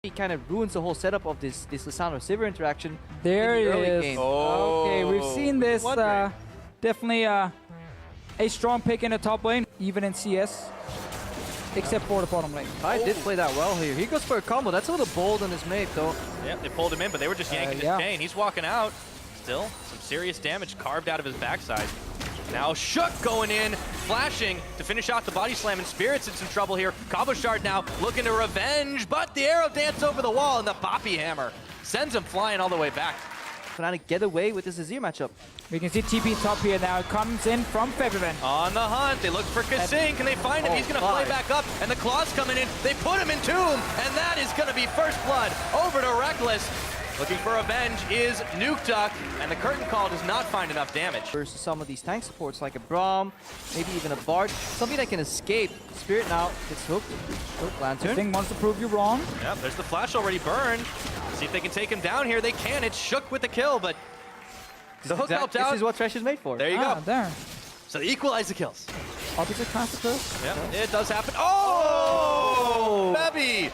He kind of ruins the whole setup of this Lissandra Sivir interaction. There in the it early is. game. Okay, we've seen this. Definitely a strong pick in the top lane, even in CS, except for the bottom lane. Klaj did play that well here. He goes for a combo. That's a little bold on his mate, though. Yep, they pulled him in, but they were just yanking his chain. He's walking out. Still, some serious damage carved out of his backside. Now Shook going in, flashing to finish out the body slam, and Spirit's in some trouble here. Cabochard now looking to revenge, but the arrow dance over the wall, and the Boppy Hammer sends him flying all the way back. FNATIC get away with this Azir matchup. We can see TP top here now. It comes in from Febiven. On the hunt, they look for Kasing. Can they find him? He's going to play back up, and the claw's coming in. They put him in tomb, and that is going to be first blood over to Rekkles. Looking for revenge is Nukeduck, and the curtain call does not find enough damage. Versus some of these tank supports like a Braum, maybe even a Bard, something that can escape. Spirit now gets hooked. Hook Lantern. Thing wants to prove you wrong. Yep, there's the flash already burned. See if they can take him down here. They can. It's Shook with the kill, but the hook helped out. This is what Thresh is made for. There you go. There. So they equalize the kills. Opposite class of first. Yeah, it does happen. Oh! Febby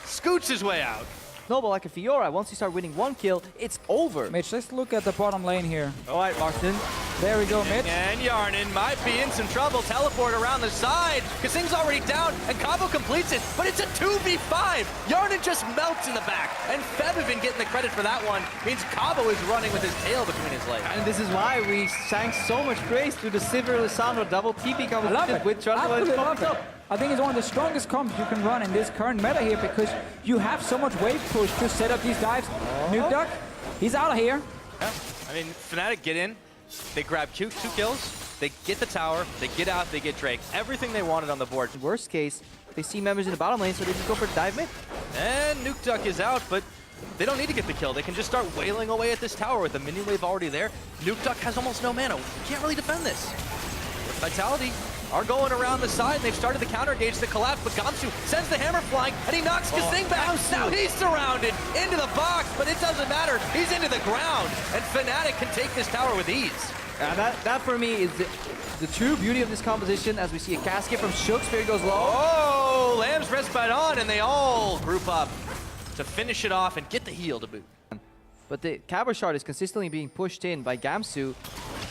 scoots his way out. No, but like a Fiora, once you start winning one kill, it's over. Mitch, let's look at the bottom lane here. All right, Marston. There we go, Mitch. And Hjarman might be in some trouble. Teleport around the side. Kasing's already down, and Cabo completes it, but it's a 2v5. Hjarman just melts in the back, and Febiven getting the credit for that one means Cabo is running with his tail between his legs. And this is why we sang so much praise to the Sivir Lissandra double TP I love combination it. with Absolutely love it. I think it's one of the strongest combos you can run in this current meta here because you have so much wave push to set up these dives. Nukeduck, he's out of here. Yeah. I mean, FNATIC get in, they grab two kills, they get the tower, they get out, they get Drake. Everything they wanted on the board. Worst case, they see members in the bottom lane, so they just go for the dive mid. And Nukeduck is out, but they don't need to get the kill. They can just start wailing away at this tower with the minion wave already there. Nukeduck has almost no mana. You can't really defend this. Vitality are going around the side, and they've started the counter gauge to collapse, but Gamsu sends the hammer flying, and he knocks Kasing back. Now he's surrounded into the box, but it doesn't matter. He's into the ground, and FNATIC can take this tower with ease. That for me is the true beauty of this composition, as we see a casket from Shook. Spirit goes low. Oh, Lamb's respite on, and they all group up to finish it off and get the heal to boot. But the Cabochard is consistently being pushed in by Gamsu.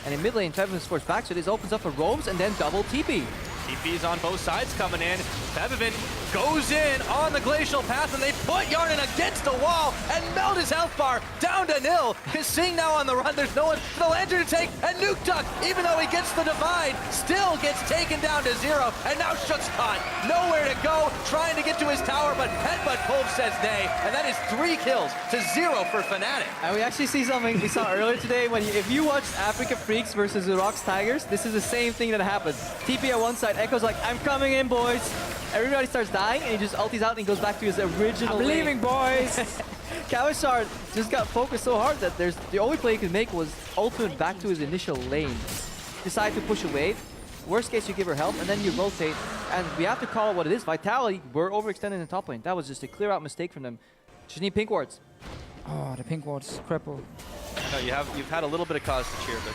And in mid lane, Febiven is forced back, so this opens up for roams and then double TP. TP's on both sides coming in. Febiven goes in on the glacial path, and they put Hjarman against the wall and melt his health bar down to nil. Kasing now on the run. There's no one for the lantern to take, and Nukeduck, even though he gets the divide, still gets taken down to 0. And now Shook's caught. Nowhere to go, trying to get to his tower, but Headbutt Pulve says nay, and that is 3 kills to 0 for FNATIC. And we actually see something we saw earlier today. If you watched Africa Freaks versus the Rocks Tigers, this is the same thing that happens. TP at one side, Ekko's like, I'm coming in, boys. Everybody starts dying, and he just ulties out and he goes back to his original I'm leaving, boys. Cabochard just got focused so hard that the only play he could make was ultimate back to his initial lane. Decide to push away. Worst case, you give her help, and then you rotate. And we have to call it what it is. Vitality were overextended in the top lane. That was just a clear-out mistake from them. Just need pink wards. Oh, the pink wards cripple. No, you've had a little bit of cause to cheer, but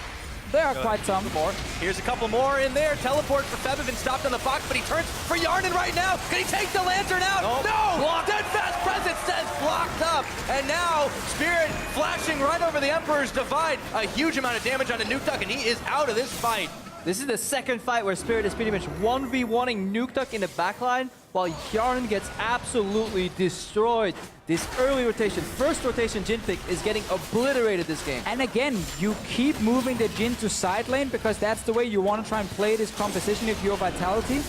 there are quite some. more. Here's a couple more in there. Teleport for Febiven, stopped on the box, but he turns for Hjarman right now. Can he take the lantern out? No! Blocked. Dead fast presence says blocked up. And now Spirit flashing right over the Emperor's Divide. A huge amount of damage on the Nukeduck, and he is out of this fight. This is the second fight where Spirit is pretty much 1v1ing Nukeduck in the backline, while Hjarman gets absolutely destroyed. This early rotation, first rotation Jhin pick, is getting obliterated this game. And again, you keep moving the Jhin to side lane because that's the way you want to try and play this composition if you're Vitality.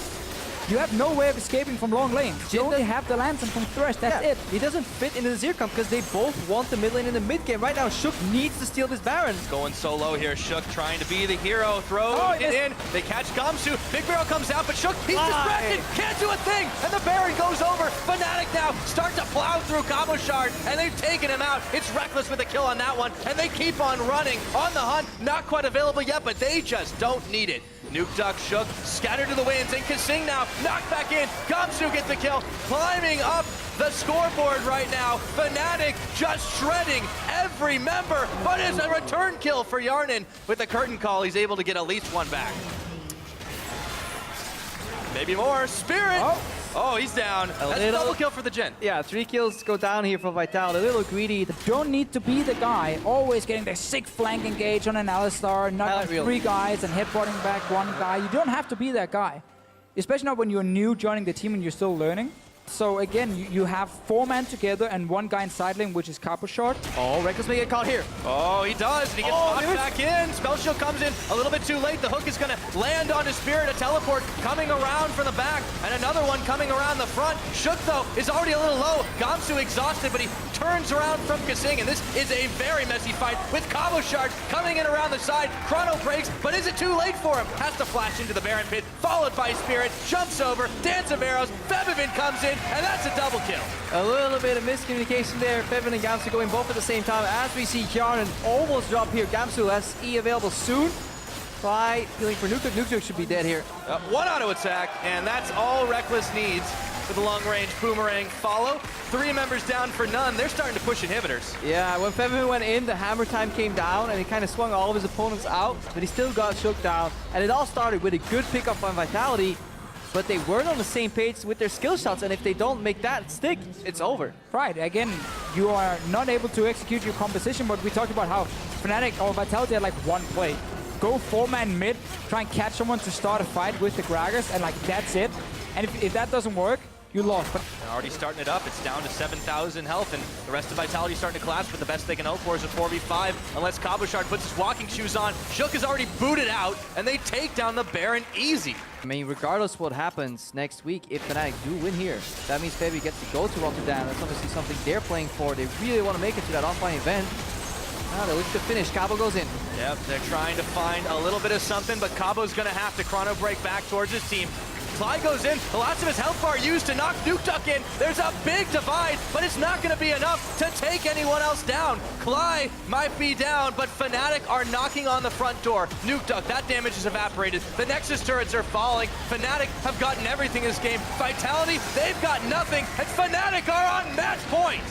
You have no way of escaping from long lane. You only have the lantern from Thresh, that's it. He doesn't fit into the Azir comp because they both want the mid lane in the mid game. Right now, Shook needs to steal this Baron. Going solo here, Shook trying to be the hero, throws it in. They catch Gamsu, Big Barrel comes out, but Shook, he's distracted, can't do a thing, and the Baron goes over. FNATIC now start to plow through Cabochard, and they've taken him out. It's Rekkles with a kill on that one, and they keep on running on the hunt. Not quite available yet, but they just don't need it. Nukeduck, Shook, scattered to the winds, and Kasing now knocked back in. Gamsu gets the kill, climbing up the scoreboard right now. FNATIC just shredding every member, but it's a return kill for Hjarman. With the curtain call, he's able to get at least one back. Maybe more. Spirit Oh, he's down. That's a double kill for the Jhin. Yeah, 3 kills go down here for Vitality. A little greedy. Don't need to be the guy always getting the sick flank engage on an Alistar, not on 3 guys and headbutting back 1 guy. You don't have to be that guy. Especially not when you're new joining the team and you're still learning. So again, you have 4 men together and 1 guy in side lane, which is Cabochard. Oh, Rekkles may get caught here. Oh, he does, and he gets knocked back in. Spell Shield comes in a little bit too late. The hook is going to land on his Spirit. A teleport coming around from the back, and another one coming around the front. Shook, though, is already a little low. Gamsu exhausted, but he turns around from Kasing, and this is a very messy fight with Cabochard coming in around the side. Chrono breaks, but is it too late for him? Has to flash into the Baron pit, followed by Spirit, jumps over, Dance of Arrows, Febiven comes in, and that's a double kill. A little bit of miscommunication there. Febiven and Gamsu going both at the same time as we see Hjarman almost drop here. Gamsu has E available soon. Klaj healing for Nukeduck. Nukeduck should be dead here. 1 auto attack, and that's all Rekkles needs for the long-range boomerang follow. 3 members down for none. They're starting to push inhibitors. Yeah, when Febiven went in, the hammer time came down, and he kind of swung all of his opponents out, but he still got shook down. And it all started with a good pickup on Vitality, but they weren't on the same page with their skill shots, and if they don't make that stick, it's over. Right, again, you are not able to execute your composition, but we talked about how FNATIC or Vitality had like 1 play. Go 4-man mid, try and catch someone to start a fight with the Gragas, and like that's it. And if that doesn't work, you lost. But they're already starting it up. It's down to 7,000 health, and the rest of Vitality starting to collapse, but the best they can hope for is a 4v5, unless Cabochard puts his walking shoes on. Shook is already booted out, and they take down the Baron easy. I mean, regardless what happens next week, if FNATIC do win here, that means Febi gets to go to Rotterdam. That's obviously something they're playing for. They really want to make it to that offline event. Now they look to finish. Cabo goes in. Yep, they're trying to find a little bit of something, but Cabo's going to have to chrono break back towards his team. Klaj goes in, lots of his health bar used to knock Nukeduck in. There's a big divide, but it's not going to be enough to take anyone else down. Klaj might be down, but FNATIC are knocking on the front door. Nukeduck, that damage is evaporated. The Nexus turrets are falling. FNATIC have gotten everything in this game. Vitality, they've got nothing, and FNATIC are on match point.